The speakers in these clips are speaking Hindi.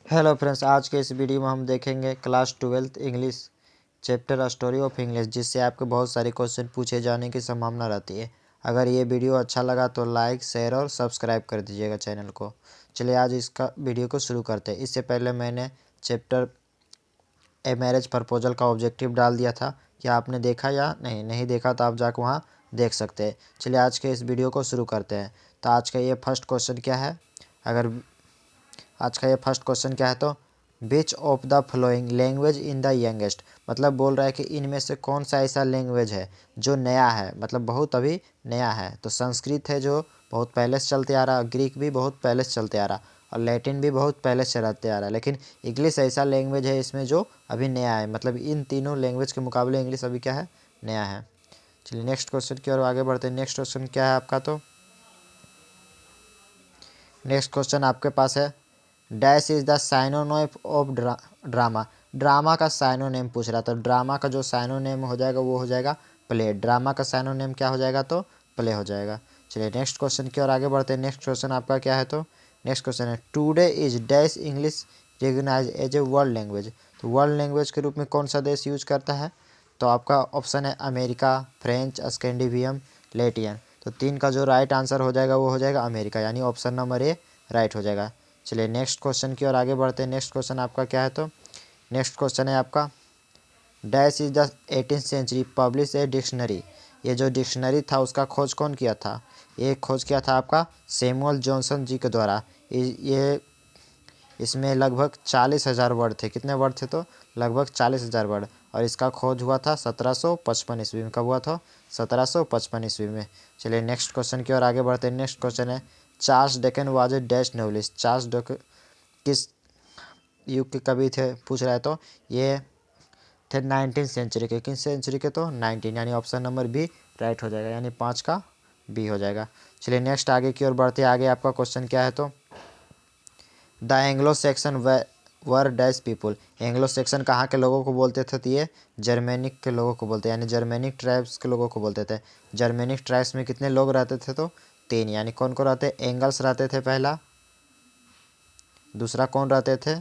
हेलो फ्रेंड्स, आज के इस वीडियो में हम देखेंगे class 12th English chapter story of English, जिससे आपके बहुत सारे क्वेश्चन पूछे जाने की संभावना रहती है। अगर ये वीडियो अच्छा लगा तो लाइक, शेयर और सब्सक्राइब कर दीजिएगा चैनल को। चलिए आज इसका वीडियो को शुरू करते हैं। इससे पहले मैंने चैप्टर ए मैरिज प्रपोजल का ऑब्जेक्टिव डाल दिया था। क्या आपने देखा या नहीं देखा तो आप जाकर वहाँ देख सकते हैं। चलिए आज के इस वीडियो को शुरू करते हैं। तो आज का ये फर्स्ट क्वेश्चन क्या है? आज का ये फर्स्ट क्वेश्चन क्या है? तो which of the following language in the youngest, मतलब बोल रहा है कि इनमें से कौन सा ऐसा लैंग्वेज है जो नया है, मतलब बहुत अभी नया है। तो संस्कृत है जो बहुत पहले से चलते आ रहा, ग्रीक भी बहुत पहले से चलते आ रहा और लैटिन भी बहुत पहले से चलते आ रहा, लेकिन इंग्लिश ऐसा लैंग्वेज है इसमें जो अभी नया है। मतलब इन तीनों लैंग्वेज के मुकाबले इंग्लिश अभी क्या है? नया है। चलिए नेक्स्ट क्वेश्चन की ओर आगे बढ़ते हैं। नेक्स्ट क्वेश्चन क्या है आपका? तो नेक्स्ट क्वेश्चन आपके पास है dash is the synonym of drama. Drama का साइनोनिम पूछ रहा, तो ड्रामा का जो साइनोनिम हो जाएगा वो हो जाएगा प्ले। ड्रामा का साइनोनिम क्या हो जाएगा? तो प्ले हो जाएगा। चलिए नेक्स्ट क्वेश्चन की ओर आगे बढ़ते हैं। नेक्स्ट क्वेश्चन आपका क्या है? तो नेक्स्ट क्वेश्चन है today is dash English recognise as a world language. तो वर्ल्ड लैंग्वेज के रूप में कौन सा देश यूज करता है? तो आपका ऑप्शन है अमेरिका, फ्रेंच, स्कैंडिनेवियन, लेटियन। तो तीन का जो राइट आंसर हो जाएगा वो हो जाएगा अमेरिका, यानी ऑप्शन नंबर ए राइट हो जाएगा। चलिए नेक्स्ट क्वेश्चन की ओर आगे बढ़ते हैं। नेक्स्ट क्वेश्चन आपका क्या है? तो नेक्स्ट क्वेश्चन है आपका dash is the 18th century publish a dictionary. ये जो डिक्शनरी था उसका खोज कौन किया था? ये खोज किया था आपका सैमुअल जॉनसन जी के द्वारा। ये इसमें लगभग 40,000 वर्ड थे। कितने वर्ड थे? तो लगभग 40,000 वर्ड। और इसका खोज हुआ था 1755 ईस्वी में। कब हुआ था? 1755 ईस्वी में। चलिए नेक्स्ट क्वेश्चन की ओर आगे बढ़ते हैं। नेक्स्ट क्वेश्चन है Charles Dickens was a dash novelist. Charles Dickens किस युग के कवि थे पूछ रहा है? तो ये थे 19th सेंचुरी के। किस सेंचुरी के? तो 19, यानी ऑप्शन नंबर बी राइट हो जाएगा, यानी 5 का बी हो जाएगा। चलिए नेक्स्ट आगे की ओर बढ़ते हैं। आगे आपका क्वेश्चन क्या है? तो the Anglo Saxon were dash people. Anglo Saxon कहाँ के लोगों को बोलते थे? तो ये जर्मेनिक के लोगों को बोलते हैं, यानी जर्मेनिक ट्राइब्स के लोगों को बोलते थे। जर्मेनिक ट्राइब्स में कितने लोग रहते थे? तो 3, यानी कौन कौन रहते? एंगल्स रहते थे पहला, दूसरा कौन रहते थे?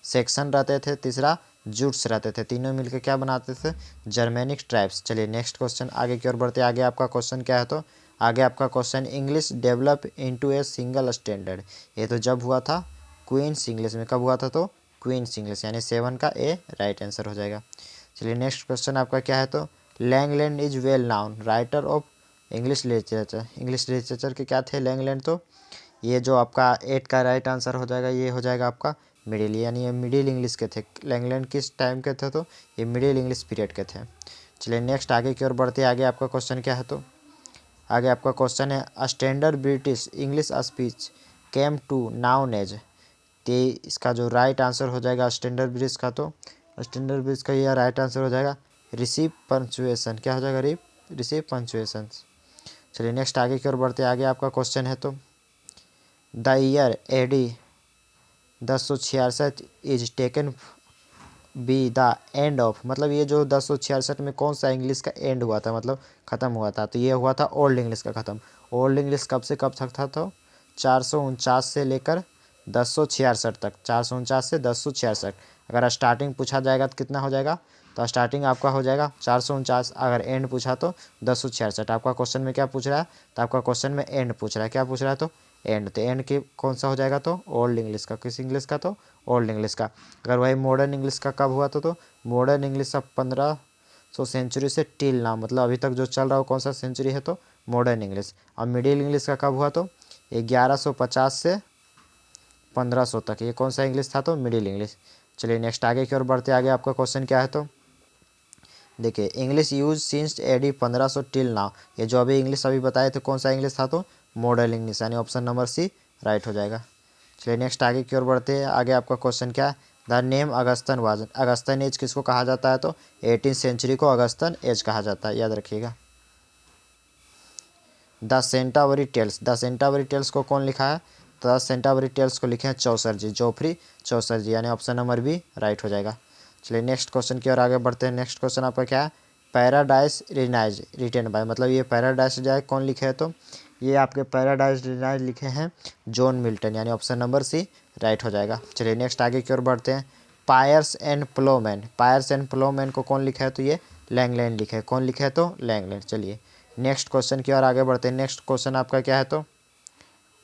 सेक्शन रहते थे, तीसरा जूट्स रहते थे। तीनों मिलकर क्या बनाते थे? Germanic tribes. चलिए नेक्स्ट क्वेश्चन आगे की ओर बढ़ते। आगे आपका क्वेश्चन क्या है? तो आगे आपका question English develop into a single standard. ये तो जब हुआ था क्वींस इंग्लिश में। कब हुआ था? तो क्वींस इंग्लिश, यानी 7 का ए राइट आंसर हो जाएगा। चलिए नेक्स्ट क्वेश्चन आपका क्या है? तो Langland is well known writer of English literature. English literature के क्या थे? लैंगलैंड। तो ये जो आपका 8 का राइट आंसर हो जाएगा, ये हो जाएगा आपका मिडिल, यानी ये मिडिल इंग्लिश के थे। लैंगलैंड किस टाइम के थे? तो ये मिडिल इंग्लिश पीरियड के थे। चलिए नेक्स्ट आगे की ओर बढ़ते हैं। आगे आपका क्वेश्चन क्या है? तो आगे आपका क्वेश्चन है standard British English speech came to known as. ते इसका जो राइट आंसर हो जाएगा स्टैंडर्ड ब्रिटिश का, तो स्टैंडर्ड ब्रिटिश का यह राइट आंसर हो जाएगा रिसीव पंचुएशन। क्या हो जाएगा? Receive punctuation. चलिए नेक्स्ट आगे की ओर बढ़ते हैं। आगे आपका क्वेश्चन है तो the year AD 1066 is taken be the end of, मतलब ये जो 1066 में कौन सा इंग्लिश का एंड हुआ था, मतलब ख़त्म हुआ था? तो ये हुआ था ओल्ड इंग्लिश का ख़त्म। ओल्ड इंग्लिश कब से कब तक था? तो 449 से लेकर 1066 तक। 449 से 1066। अगर स्टार्टिंग पूछा जाएगा तो कितना हो जाएगा? तो स्टार्टिंग आपका हो जाएगा 449। अगर एंड पूछा तो 1066। आपका क्वेश्चन में क्या पूछ रहा है? तो आपका क्वेश्चन में एंड पूछ रहा है। क्या पूछ रहा है? तो एंड। तो एंड की कौन सा हो जाएगा? तो ओल्ड इंग्लिश का। किस इंग्लिश का? तो ओल्ड इंग्लिश का। अगर वही मॉडर्न इंग्लिश का कब हुआ था? तो मॉडर्न इंग्लिश का 1500 सेंचुरी से टिल नाउ, मतलब अभी तक जो चल रहा हो कौन सा सेंचुरी है? तो मॉडर्न इंग्लिश। और मिडिल इंग्लिश का कब हुआ? तो 1150 से 1500 तक। ये कौन सा इंग्लिश था? तो मिडिल इंग्लिश। चलिए नेक्स्ट आगे की ओर बढ़ते। आगे आपका क्वेश्चन क्या है? तो देखिए English use since AD 1500 till now. ये जो अभी इंग्लिश अभी बताए थे कौन सा इंग्लिश था? तो मॉडर्न इंग्लिश, यानी ऑप्शन नंबर सी राइट हो जाएगा। चलिए नेक्स्ट आगे की ओर बढ़ते हैं। आगे आपका क्वेश्चन क्या है? The name Augustan was. Augustan as किसको कहा जाता है? तो 18th सेंचुरी को अगस्तन एज कहा जाता है, याद रखिएगा। The Canterbury tales. The Canterbury tales को कौन लिखा है? तो द सेंटावरी टेल्स को लिखे हैं चौसर जी, जोफ्री चौसर जी, यानी ऑप्शन नंबर बी राइट हो जाएगा। चलिए नेक्स्ट क्वेश्चन की ओर आगे बढ़ते हैं। नेक्स्ट क्वेश्चन आपका क्या है? पैराडाइज रिनाइज रिटेन बाय, मतलब ये पैराडाइज जाए कौन लिखे है? तो ये आपके पैराडाइज रिनाइज लिखे हैं जॉन मिल्टन, यानी ऑप्शन नंबर सी राइट हो जाएगा। चलिए नेक्स्ट आगे की ओर बढ़ते हैं। Pierce and Plowman, pierce and Plowman को कौन लिखा है? तो ये लैंगलैंड लिखा है। कौन लिखा है? तो लैंगलैंड। चलिए नेक्स्ट क्वेश्चन की ओर आगे बढ़ते हैं। नेक्स्ट क्वेश्चन आपका क्या है? तो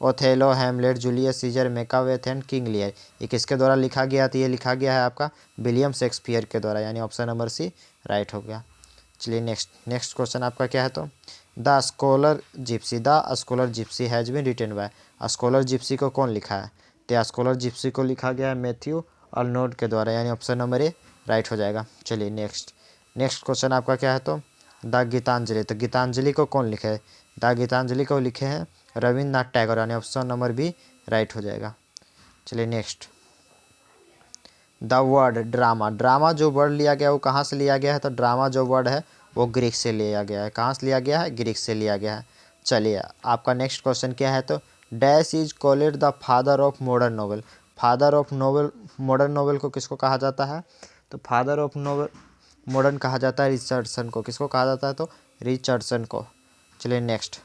Othello, Hamlet, Julius Caesar, Macbeth and King Lear, ये किसके द्वारा लिखा गया? तो ये लिखा गया है आपका विलियम शेक्सपियर के द्वारा, यानी ऑप्शन नंबर सी राइट हो गया। चलिए नेक्स्ट क्वेश्चन आपका क्या है? तो the scholar gypsy, the scholar gypsy has been written by, scholar gypsy को कौन लिखा है? तो स्कॉलर जिप्सी को लिखा गया है मैथ्यू अर्नोल्ड के द्वारा, यानी ऑप्शन नंबर ए राइट हो जाएगा। चलिए नेक्स्ट क्वेश्चन आपका क्या है? तो द गीतांजलि, तो गीतांजलि को कौन लिखे है? द गीतांजलि को लिखे हैं रविन्द्रनाथ टैगोर, यानी ऑप्शन नंबर बी राइट हो जाएगा। चलिए next, the word drama, drama जो वर्ड लिया गया है वो कहाँ से लिया गया है? तो ड्रामा जो वर्ड है वो ग्रीक से लिया गया है। कहाँ से लिया गया है? ग्रीक से लिया गया है। चलिए आपका नेक्स्ट क्वेश्चन क्या है? तो dash is called the father of modern novel, father of novel, modern novel को किसको कहा जाता है? तो फादर ऑफ नोवेल मॉडर्न कहा जाता है रिचर्डसन को। किसको कहा जाता है? तो रिचर्डसन को। चलिए next,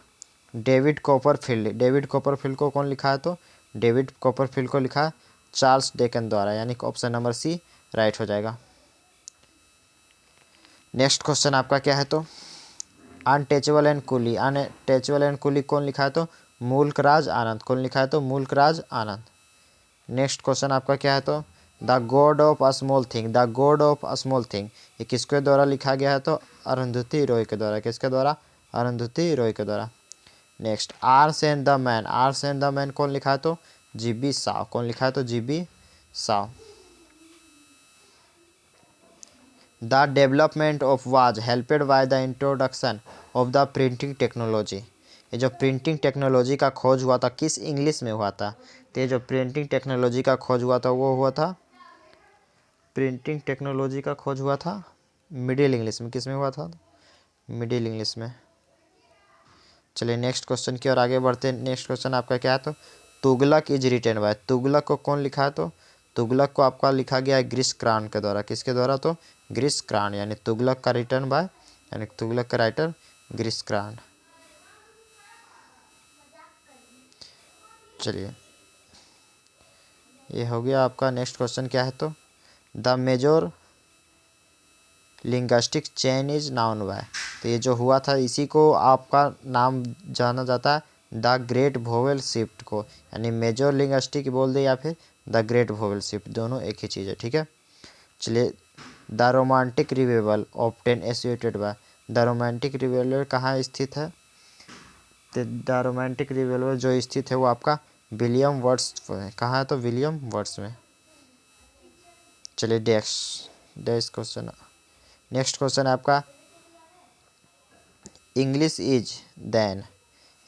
David Copperfield, David Copperfield को कौन लिखा है? तो डेविड कॉपरफील्ड को लिखा चार्ल्स डेकन द्वारा, यानी ऑप्शन नंबर सी राइट हो जाएगा। नेक्स्ट क्वेश्चन आपका क्या है? तो Untouchable and Coolie, Untouchable and Coolie कौन लिखा है? तो मुल्कराज आनंद, कौन लिखा है? तो मुल्कराज आनंद। नेक्स्ट क्वेश्चन आपका क्या है? तो the God of a small thing, the God of a small thing, ये किसके द्वारा लिखा गया है? तो अरुंधति रॉय के द्वारा। किसके द्वारा? अरुंधति रॉय के द्वारा। Next, arms and the man, arms and the man कौन लिखा है? तो जीबी साव, कौन लिखा है? तो G B Shaw. The development of was helped by the introduction of the printing technology, ये जो प्रिंटिंग टेक्नोलॉजी का खोज हुआ था किस इंग्लिश में हुआ था? तो ये जो प्रिंटिंग टेक्नोलॉजी का खोज हुआ था वो हुआ था, प्रिंटिंग टेक्नोलॉजी का खोज हुआ था मिडिल इंग्लिश में। किस में हुआ था? मिडिल इंग्लिश में। चलिए नेक्स्ट क्वेश्चन की ओर आगे बढ़ते हैं। नेक्स्ट क्वेश्चन आपका क्या है? तो Tughlaq is written by, Tughlaq को कौन लिखा है? तो तुगलक को आपका लिखा गया है ग्रीष्क्रान के द्वारा। किसके द्वारा? तो ग्रीष्क्रान, यानी तुगलक का रिटर्न बाय, यानी तुगलक का राइटर ग्रीष्क्रान। चलिए ये हो गया आपका। नेक्स्ट क्वेश्चन क्या है? तो the major linguistic chain is known by, तो ये जो हुआ था इसी को आपका नाम जाना जाता है द ग्रेट वोवेल शिफ्ट को, यानी मेजर लिंग्विस्टिक बोल दे या फिर द ग्रेट वोवेल शिफ्ट, दोनों एक ही चीज़ है। ठीक है। चलिए the romantic revival obtain associated by, the romantic revival कहाँ स्थित है? तो द रोमांटिक रिवाइवल जो स्थित है वो आपका विलियम वर्ड्स में। कहाँ है? तो विलियम वर्ड्स में। चलिए नेक्स्ट क्वेश्चन, नेक्स्ट क्वेश्चन आपका English is then,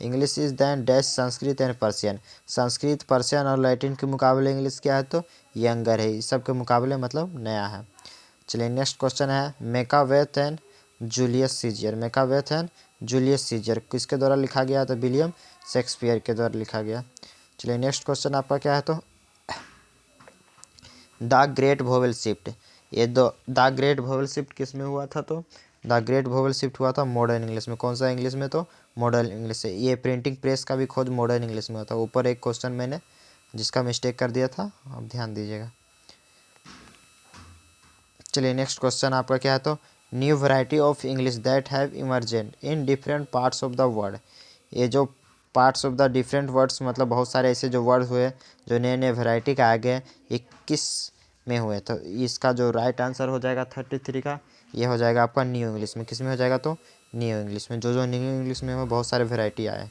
English is then dash Sanskrit and Persian, Sanskrit Persian और लैटिन के मुकाबले इंग्लिश क्या है? तो यंगर है, इस सब के मुकाबले मतलब नया है। चलिए नेक्स्ट क्वेश्चन है Macbeth and Julius Caesar, Macbeth and Julius Caesar किसके द्वारा लिखा गया? तो विलियम शेक्सपियर के द्वारा लिखा गया। चलिए नेक्स्ट क्वेश्चन आपका क्या है? तो द ग्रेट वोवेल शिफ्ट, ये दो द ग्रेट वोवेल शिफ्ट किस में हुआ था? तो द ग्रेट वोवेल शिफ्ट हुआ था मॉडर्न इंग्लिश में। कौन सा इंग्लिश में? तो मॉडर्न इंग्लिश से। ये प्रिंटिंग प्रेस का भी खोज मॉडर्न इंग्लिश में हुआ था। ऊपर एक क्वेश्चन मैंने जिसका मिस्टेक कर दिया था, आप ध्यान दीजिएगा। चलिए नेक्स्ट क्वेश्चन आपका क्या है? तो new variety of English that have emergent in different parts of the world, ये जो parts of the different words मतलब बहुत सारे ऐसे जो वर्ड हुए जो नए नए वैरायटी का आ गए, ये किस में हुए? तो इसका जो राइट आंसर हो जाएगा 33 का, ये हो जाएगा आपका न्यू इंग्लिश में। किस में हो जाएगा? तो न्यू इंग्लिश में। जो न्यू इंग्लिश में हो बहुत सारे वैरायटी आए।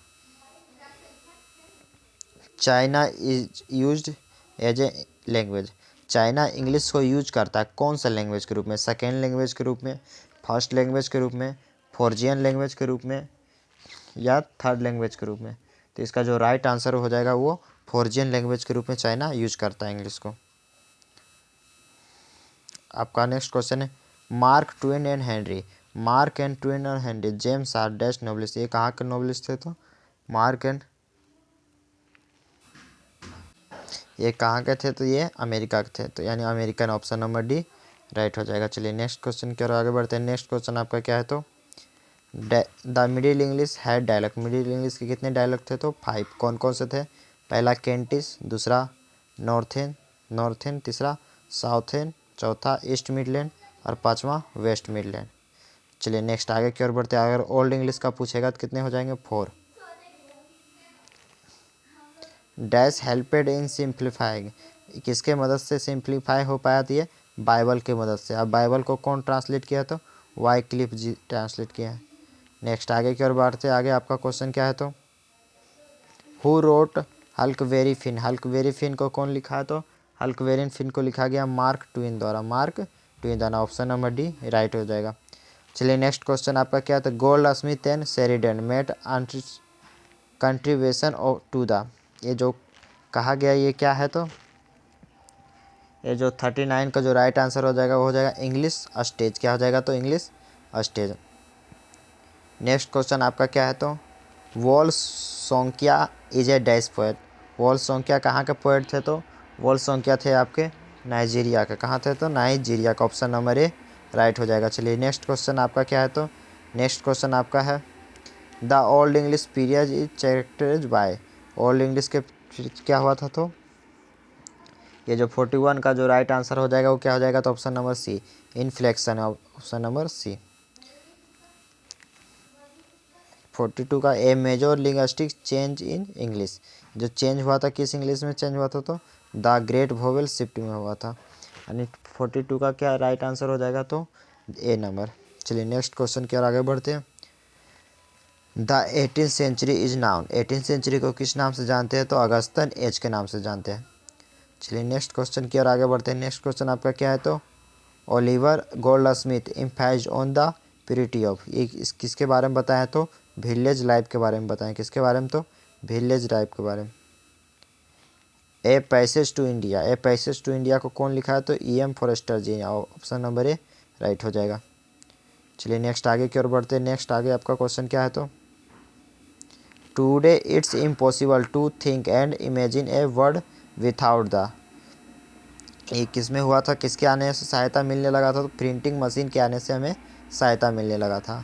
China is used as a language, China English को यूज करता है कौन सा लैंग्वेज के रूप में? सेकेंड लैंग्वेज के रूप में, फर्स्ट लैंग्वेज के रूप में, फोर्जियन लैंग्वेज के रूप में, या थर्ड लैंग्वेज के रूप में? तो इसका जो राइट आंसर हो जाएगा वो फोर्जियन लैंग्वेज के रूप में चाइना यूज करता है इंग्लिश को। आपका नेक्स्ट क्वेश्चन है Mark Twain and Henry, Mark and Twain और Henry James are dash novelist, ये कहाँ के नोबलिस्ट थे? तो मार्क एंड, ये कहाँ के थे? तो ये अमेरिका के थे, तो यानी American, option number D right हो जाएगा। चलिए नेक्स्ट क्वेश्चन की ओर आगे बढ़ते हैं। नेक्स्ट क्वेश्चन आपका क्या है? तो the Middle English had dialogue, Middle English के कितने डायलॉग थे? तो 5। कौन कौन से थे? पहला केंटिश, दूसरा नॉर्थन तीसरा, साउथर्न चौथा, ईस्ट मिडलैंड और पांचवा वेस्ट मिडलैंड। चलिए नेक्स्ट आगे की ओर बढ़ते हैं। अगर ओल्ड इंग्लिश का पूछेगा तो कितने हो जाएंगे 4। डैश हेल्पेड इन सिंप्लीफाइंग, किसके मदद से सिंप्लीफाई हो पाया था ये? बाइबल की मदद से। अब बाइबल को कौन ट्रांसलेट किया? तो वाइक्लिफ जी ट्रांसलेट किया है। नेक्स्ट आगे की ओर बढ़ते हैं। आगे आपका क्वेश्चन क्या है? तो who wrote Huckleberry Finn, Huckleberry Finn को कौन लिखा? तो हल्क वेरी फिन को लिखा गया मार्क ट्वेन द्वारा, मार्क ट्वेन द्वारा। ऑप्शन नंबर डी राइट हो जाएगा। चलिए नेक्स्ट क्वेश्चन आपका क्या है? तो Goldsmith and Sheridan made contribution to the, ये जो कहा गया ये क्या है? तो ये जो 39 का जो राइट आंसर हो जाएगा वो हो जाएगा इंग्लिश स्टेज। क्या हो जाएगा? तो इंग्लिश स्टेज। नेक्स्ट क्वेश्चन आपका क्या है? तो वोल्सोंकिया इज ए डैश पोएट, वोल्सोंकिया कहाँ के पोएट थे? तो वोल्सोंकिया थे आपके नाइजीरिया के। कहाँ थे? तो नाइजीरिया का। ऑप्शन नंबर ए राइट हो जाएगा। चलिए नेक्स्ट क्वेश्चन आपका क्या है? तो नेक्स्ट क्वेश्चन आपका है the Old English period is characterised by, Old English के क्या हुआ था? तो ये जो 41 का जो राइट आंसर हो जाएगा वो क्या हो जाएगा? तो option number C inflection, option number C. 42 का a major linguistic change in English, जो चेंज हुआ था किस इंग्लिश में चेंज हुआ था? तो द ग्रेट वोवेल शिफ्ट में हुआ था। यानी 42 का क्या राइट आंसर हो जाएगा? तो ए नंबर। चलिए नेक्स्ट क्वेश्चन की ओर आगे बढ़ते हैं। The 18th century is known, 18th century को किस नाम से जानते हैं? तो अगस्तन एज के नाम से जानते हैं। चलिए नेक्स्ट क्वेश्चन की ओर आगे बढ़ते हैं। नेक्स्ट क्वेश्चन आपका क्या है? तो Oliver Goldsmith emphasised on the purity of, ये किसके बारे में बताया? तो विलेज लाइफ के बारे में बताएं। किसके बारे में? तो विलेज लाइफ के बारे में। A passage to India, a passage to India को कौन लिखा है? तो E.M. Forster ji. Option number A right हो जाएगा। चलिए नेक्स्ट आगे की ओर बढ़ते हैं। नेक्स्ट आगे आपका क्वेश्चन क्या है? तो today it's impossible to think and imagine a word without the, ये किस में हुआ था? किसके आने से सहायता मिलने लगा था? तो प्रिंटिंग मशीन के आने से हमें सहायता मिलने लगा था।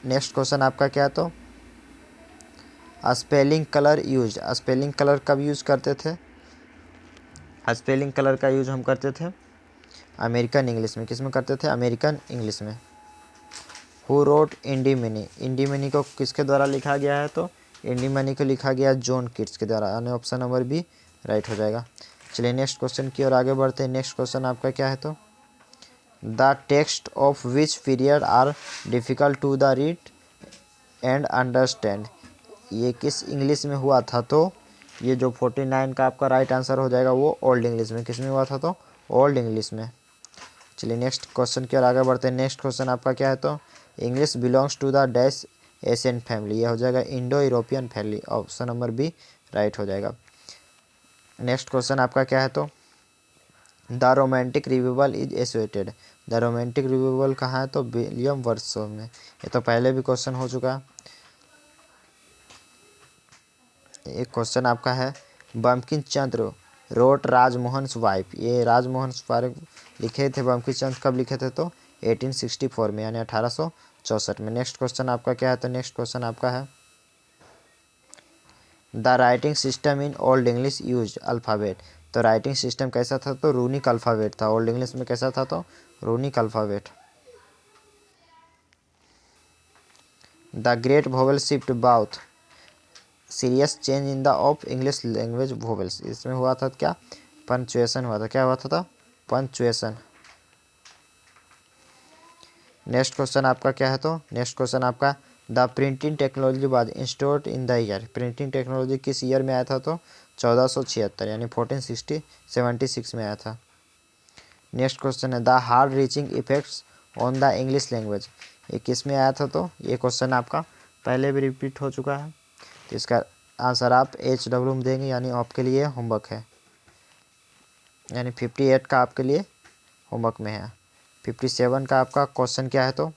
नेक्स्ट क्वेश्चन आपका क्या है? तो spelling colour use, spelling colour कब यूज करते थे? स्पेलिंग कलर का यूज हम करते थे अमेरिकन इंग्लिश में। किस में करते थे? अमेरिकन इंग्लिश में। हु रोट इंडी मनी, इंडी मनी को किसके द्वारा लिखा गया है? तो इंडी मनी को लिखा गया जॉन कीट्स के द्वारा, यानी ऑप्शन नंबर बी राइट हो जाएगा। चलिए नेक्स्ट क्वेश्चन की ओर आगे बढ़ते हैं। नेक्स्ट क्वेश्चन आपका क्या है? तो the text of which period are difficult to the read and understand, ये किस इंग्लिश में हुआ था? तो ये जो 49 का आपका राइट आंसर हो जाएगा वो ओल्ड इंग्लिश में। किस में हुआ था? तो ओल्ड इंग्लिश में। चलिए नेक्स्ट क्वेश्चन की ओर आगे बढ़ते हैं। नेक्स्ट क्वेश्चन आपका क्या है? तो English belongs to the dash Asian family, ये हो जाएगा Indo European family. Option number B right हो जाएगा। नेक्स्ट क्वेश्चन आपका क्या है? तो the romantic revival is associated, the romantic revival कहाँ है? तो विलियम वर्ड्सवर्थ में। ये तो पहले भी क्वेश्चन हो चुका है। एक क्वेश्चन आपका है बंकिम चंद्र रोट राजमोहन वाइफ, ये राजमोहन वाइफ लिखे थे बंकिम चंद्र, कब लिखे थे? तो 1864 में, यानी 1864 में। नेक्स्ट क्वेश्चन आपका क्या है? तो नेक्स्ट क्वेश्चन आपका है the writing system in Old English use alphabet, तो राइटिंग सिस्टम कैसा था? तो रूनिक अल्फ़ाबेट था। ओल्ड इंग्लिश में कैसा था? तो runic alphabet. The great vowel shift brought serious change in the of English language vowels, इसमें हुआ था क्या? पंचुएशन हुआ था। क्या हुआ था? पंचुएशन। नेक्स्ट क्वेश्चन आपका क्या है? तो नेक्स्ट क्वेश्चन आपका the printing technology was installed in the year, printing technology किस ईयर में आया था? तो 1476, यानी 1476 में आया था। नेक्स्ट क्वेश्चन है the hard reaching effects on the English language, ये किस में आया था? तो ये क्वेश्चन आपका पहले भी रिपीट हो चुका है, तो इसका आंसर आप HW में देंगे, यानी आपके लिए होमवर्क है, यानी 58 का आपके लिए होमवर्क में है। 57 का आपका क्वेश्चन क्या है? तो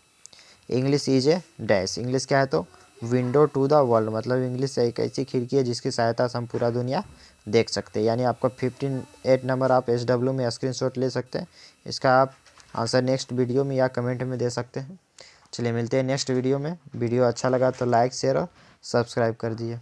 English is a dash, English क्या है? तो विंडो टू द वर्ल्ड, मतलब इंग्लिश एक ऐसी खिड़की है जिसकी सहायता से हम पूरा दुनिया देख सकते हैं। यानी आपका 58 नंबर आप HW में स्क्रीनशॉट ले सकते हैं। इसका आप आंसर नेक्स्ट वीडियो में या कमेंट में दे सकते हैं। चलिए मिलते हैं नेक्स्ट वीडियो में। वीडियो अच्छा लगा तो लाइक शेयर और सब्सक्राइब कर दिए।